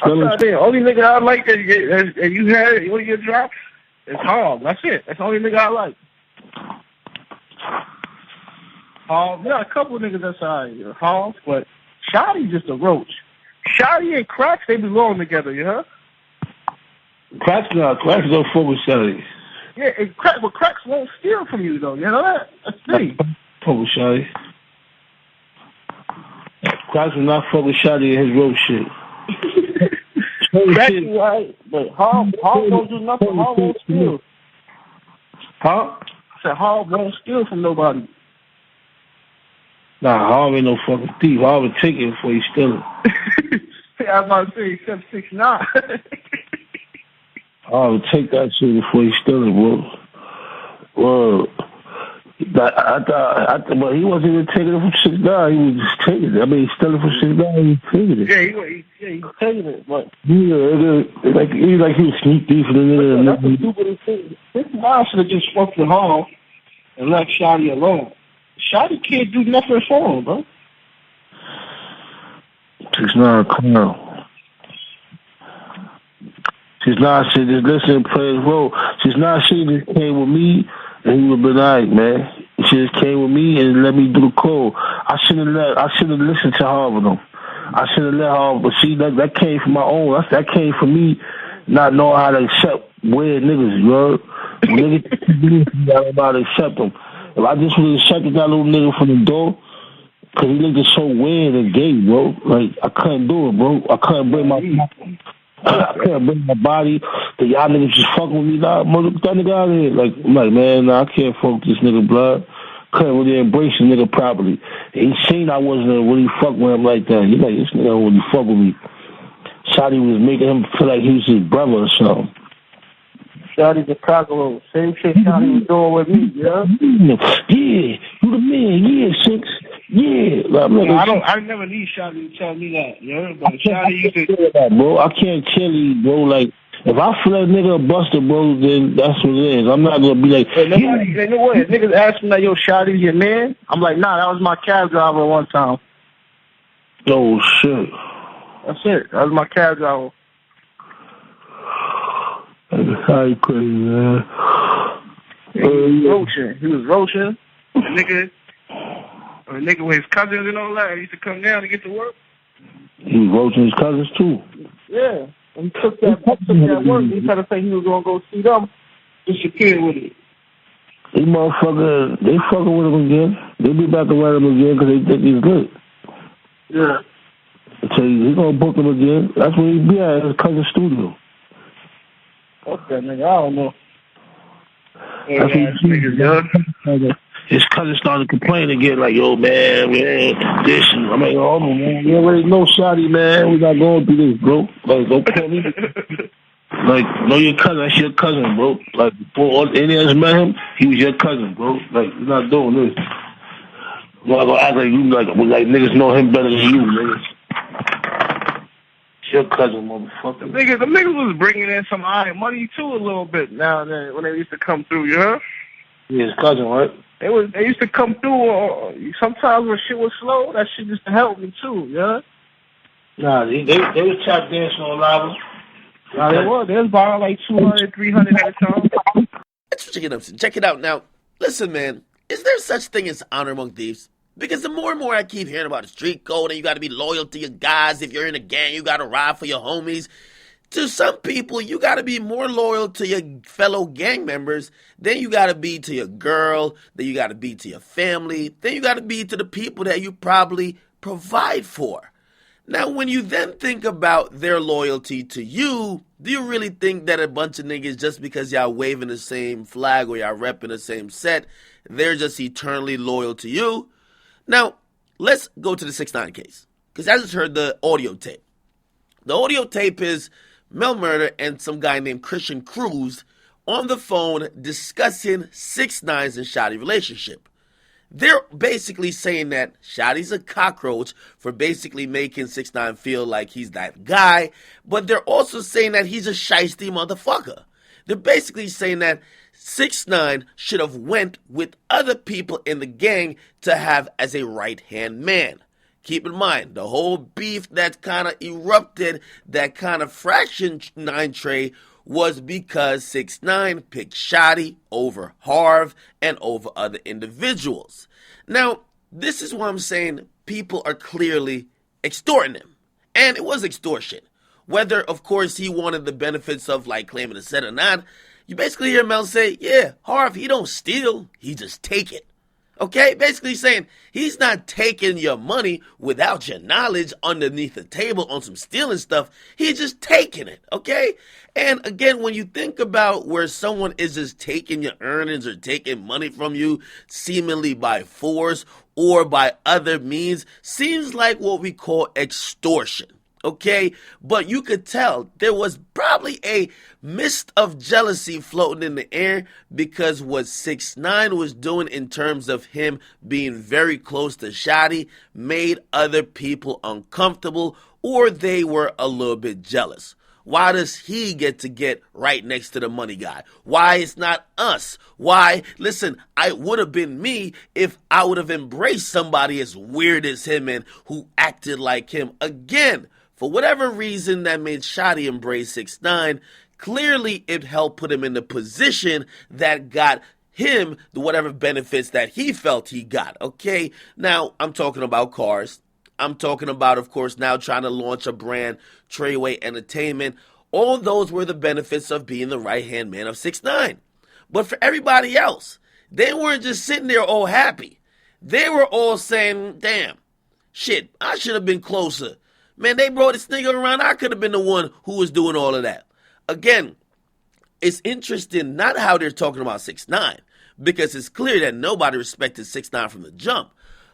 I'm saying, only nigga I like that you had one of your drops is Hog. That's it. That's the only nigga I like. Hog, yeah, a couple of niggas that's alright. Hog, but Shotti just a roach. Shotti and Cracks, they belong together, you heard? Cracks don't fuck with Shotti. Yeah, but Cracks won't steal from you though, you know that? That's the thing. Fuck with Shotti. Cracks will not fuck with Shotti and his roach shit. Cracks is right, but Hog won't do nothing. Hog won't steal. Huh? I said Hog won't steal from nobody. Nah, Hog ain't no fucking thief. Hog would take it before he steal it. I was about to say, except 6ix9ine. Hog would take that shit before he steal it, bro. Well, I thought, but he wasn't even taking it from 6ix9ine. He was just taking it. I mean, stealing from 6ix9ine, he was taking it. Yeah, he was taking it, but... Yeah, like he was sneak thief for the nigga. That's the stupidest thing. 6ix9ine should have just fucked with Hog and left Shotti alone. Shotti can't do nothing for him, bro. 6ix9ine, come on. 6ix9ine said, just listen and play his role. 6ix9ine shit just came with me, and he would have been alright, man. She just came with me and let me do the call. I should have listened to her with him. I should have let her, but see, that came from my own. That came from me not knowing how to accept weird niggas, you know? Niggas, I don't know how to accept them. If I just would have accepted that little nigga from the door, because he looked so weird and gay, bro. Like, I couldn't do it, bro. I couldn't bring my body that y'all niggas just fucking with me. Nah, mother, get that nigga out of here. Like, I'm like, man, nah, I can't fuck with this nigga, blood. Couldn't really embrace the nigga properly. He seen I wasn't really fuck with him like that. He like, this nigga don't really fuck with me. Shotti was making him feel like he was his brother or something. Shotti's a cockroach. Same shit Shotti was doing with me, yeah? Yeah, you the man, yeah, 6. Yeah. Like, I never need Shotti to tell me that, yeah? But Shotti used to... That, bro. I can't tell you, bro, like, if I feel that nigga a buster, bro, then that's what it is. I'm not gonna be like, hey, you know what? If niggas ask me like, yo, Shotti's your man, I'm like, nah, that was my cab driver one time. Oh, shit. That's it. That was my cab driver. That's crazy, man. He was roaching. A nigga with his cousins and all that. He used to come down to get to work. He was roaching his cousins, too. Yeah. And he took that work. He tried to say he was going to go see them. Disappeared with it. These motherfuckers, they fucking with him again. They be back around him again because they think he's good. Yeah. I tell you, he's going to book him again. That's where he be at his cousin's studio. Fuck that nigga, I don't know. His cousin started complaining again, like, yo, man, this. I'm like, oh, man, you already know Shotti, man. We not going through this, bro. Like, don't call me. Like, know your cousin. That's your cousin, bro. Like, before any of us met him, he was your cousin, bro. Like, you're not doing this. You're not going to act like you, like niggas know him better than you, niggas. Your cousin, motherfucker. The niggas was bringing in some money too a little bit now and then when they used to come through, you heard? Yeah, his cousin, right? They used to come through. Sometimes when shit was slow, that shit used to help me too, you heard? Nah, they was tap dancing on lava. Nah, they was. They was borrowing like 200, 300 at a time. That's what you're gonna check it out now. Listen, man, is there such thing as honor among thieves? Because the more and more I keep hearing about the street code and you got to be loyal to your guys. If you're in a gang, you got to ride for your homies. To some people, you got to be more loyal to your fellow gang members than you got to be to your girl, then you got to be to your family, then you got to be to the people that you probably provide for. Now, when you then think about their loyalty to you, do you really think that a bunch of niggas, just because y'all waving the same flag or y'all repping the same set, they're just eternally loyal to you? Now, let's go to the 6ix9ine case, because I just heard the audio tape. The audio tape is Mel Murder and some guy named Christian Cruz on the phone discussing 6ix9ine's and Shotti relationship. They're basically saying that Shotti's a cockroach for basically making 6ix9ine feel like he's that guy, but they're also saying that he's a shiesty motherfucker. They're basically saying that 6ix9ine should have went with other people in the gang to have as a right-hand man. Keep in mind, the whole beef that kind of erupted, that kind of fractured 9 Trey, was because 6ix9ine picked Shotti over Harv and over other individuals. Now, this is why I'm saying people are clearly extorting him. And it was extortion. Whether, of course, he wanted the benefits of like claiming a set or not, you basically hear Mel say, yeah, Harv, he don't steal, he just take it. Okay, basically saying he's not taking your money without your knowledge underneath the table on some stealing stuff. He's just taking it, okay? And again, when you think about where someone is just taking your earnings or taking money from you seemingly by force or by other means, seems like what we call extortion. Okay, but you could tell there was probably a mist of jealousy floating in the air because what 6ix9ine was doing in terms of him being very close to Shotti made other people uncomfortable or they were a little bit jealous. Why does he get right next to the money guy? Why it's not us? Why? Listen, I would have been me if I would have embraced somebody as weird as him and who acted like him. Again, for whatever reason that made Shotti embrace 6ix9ine, clearly it helped put him in the position that got him the whatever benefits that he felt he got, okay? Now, I'm talking about cars. I'm talking about, of course, now trying to launch a brand, Treyway Entertainment. All those were the benefits of being the right-hand man of 6ix9ine. But for everybody else, they weren't just sitting there all happy. They were all saying, damn, shit, I should have been closer. Man, they brought this nigga around. I could have been the one who was doing all of that. Again, it's interesting not how they're talking about 6ix9ine, because it's clear that nobody respected 6ix9ine from the jump.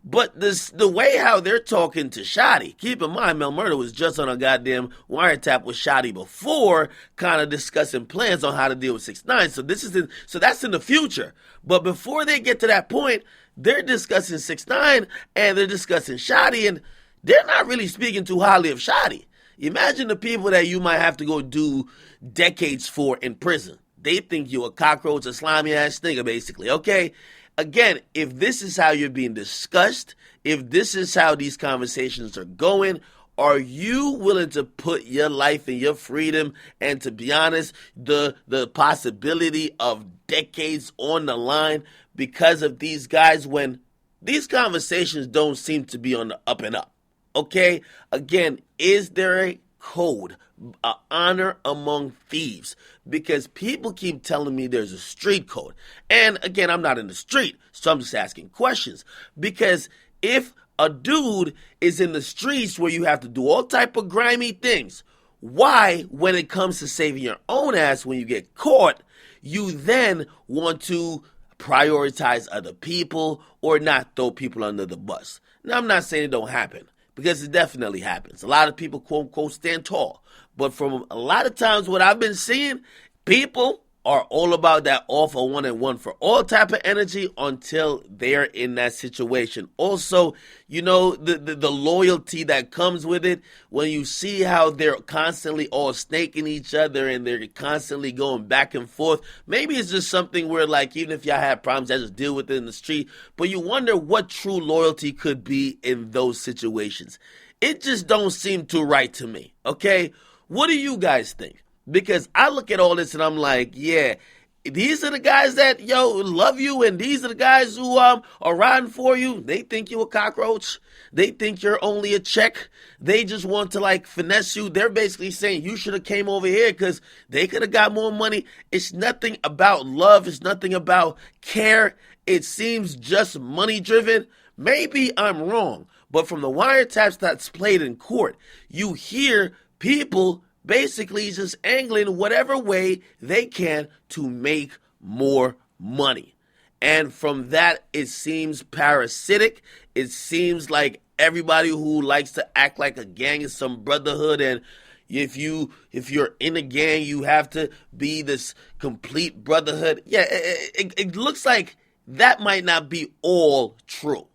But the way how they're talking to Shotti, keep in mind, Mel Murder was just on a goddamn wiretap with Shotti before, kind of discussing plans on how to deal with 6ix9ine. So that's in the future. But before they get to that point, they're discussing 6ix9ine and they're discussing Shotti, and they're not really speaking too highly of Shotti. Imagine the people that you might have to go do decades for in prison. They think you a cockroach, a slimy ass nigga, basically, okay? Again, if this is how you're being discussed, if this is how these conversations are going, are you willing to put your life and your freedom and, to be honest, the possibility of decades on the line because of these guys when these conversations don't seem to be on the up and up? Okay, again, is there a code, an honor among thieves? Because people keep telling me there's a street code. And again, I'm not in the street, so I'm just asking questions. Because if a dude is in the streets where you have to do all type of grimy things, why, when it comes to saving your own ass when you get caught, you then want to prioritize other people or not throw people under the bus? Now, I'm not saying it don't happen, because it definitely happens. A lot of people, quote unquote, stand tall. But from a lot of times what I've been seeing, people are all about that all for one and one for all type of energy until they're in that situation. Also, you know, the loyalty that comes with it, when you see how they're constantly all snaking each other and they're constantly going back and forth. Maybe it's just something where, like, even if y'all have problems, I just deal with it in the street. But you wonder what true loyalty could be in those situations. It just don't seem too right to me, okay? What do you guys think? Because I look at all this and I'm like, yeah, these are the guys that, love you, and these are the guys who are riding for you. They think you're a cockroach. They think you're only a check. They just want to, like, finesse you. They're basically saying you should have came over here because they could have got more money. It's nothing about love. It's nothing about care. It seems just money-driven. Maybe I'm wrong, but from the wiretaps that's played in court, you hear people basically just angling whatever way they can to make more money. And from that, it seems parasitic. It seems like everybody who likes to act like a gang is some brotherhood, and if you're in a gang, you have to be this complete brotherhood. Yeah, it looks like that might not be all true.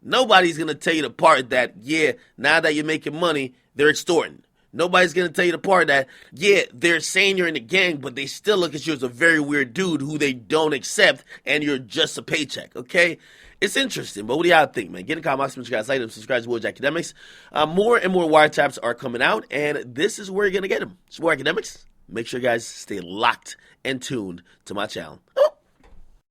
Nobody's going to tell you the part that, yeah, now that you're making money, they're extorting. Nobody's going to tell you the part that, yeah, they're saying you're in a gang, but they still look at you as a very weird dude who they don't accept, and you're just a paycheck, okay? It's interesting, but what do y'all think, man? Get in the comments, make sure you guys like them, subscribe to ROACH Akademiks. More and more wiretaps are coming out, and this is where you're going to get them. It's more Akademiks. Make sure you guys stay locked and tuned to my channel.